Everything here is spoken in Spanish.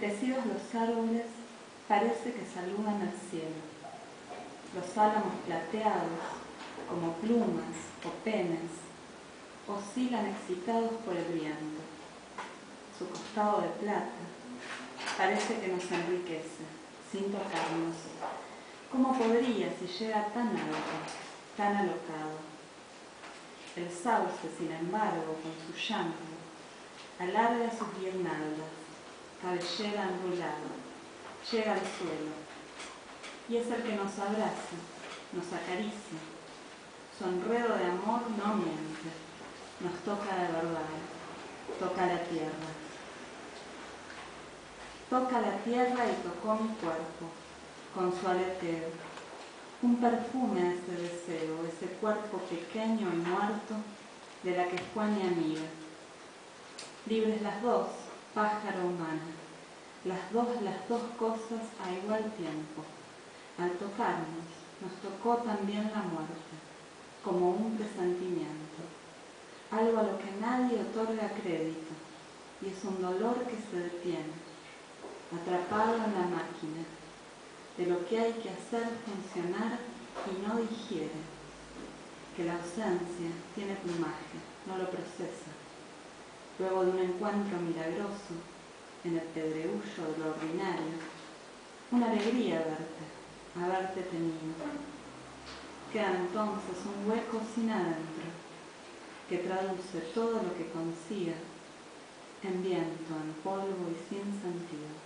Entristecidos los árboles, parece que saludan al cielo. Los álamos plateados, como plumas o penes, oscilan excitados por el viento. Su costado de plata parece que nos enriquece, sin tocarnos. ¿Cómo podría si llega tan alto, tan alocado? El sauce, sin embargo, con su llanto, alarga sus guirnaldas, cabellera enrulada, llega al suelo, y es el que nos abraza, nos acaricia. Su enredo de amor no miente, nos toca de verdad, toca la tierra. Toca la tierra y tocó mi cuerpo, con su aleteo. Un perfume a ese deseo, ese cuerpo pequeño y muerto, de la que fue mi amiga. Libres las dos, pájaro humana, las dos cosas a igual tiempo. Al tocarnos, nos tocó también la muerte, como un presentimiento, algo a lo que nadie otorga crédito, y es un dolor que se detiene, atrapado en la máquina, de lo que hay que hacer funcionar y no digiere, que la ausencia tiene plumaje, no lo procesa. Luego de un encuentro milagroso, en el pedregullo de lo ordinario, una alegría haberte tenido. Queda entonces un hueco sin adentro, que traduce todo lo que consiga en viento, en polvo y sin sentido.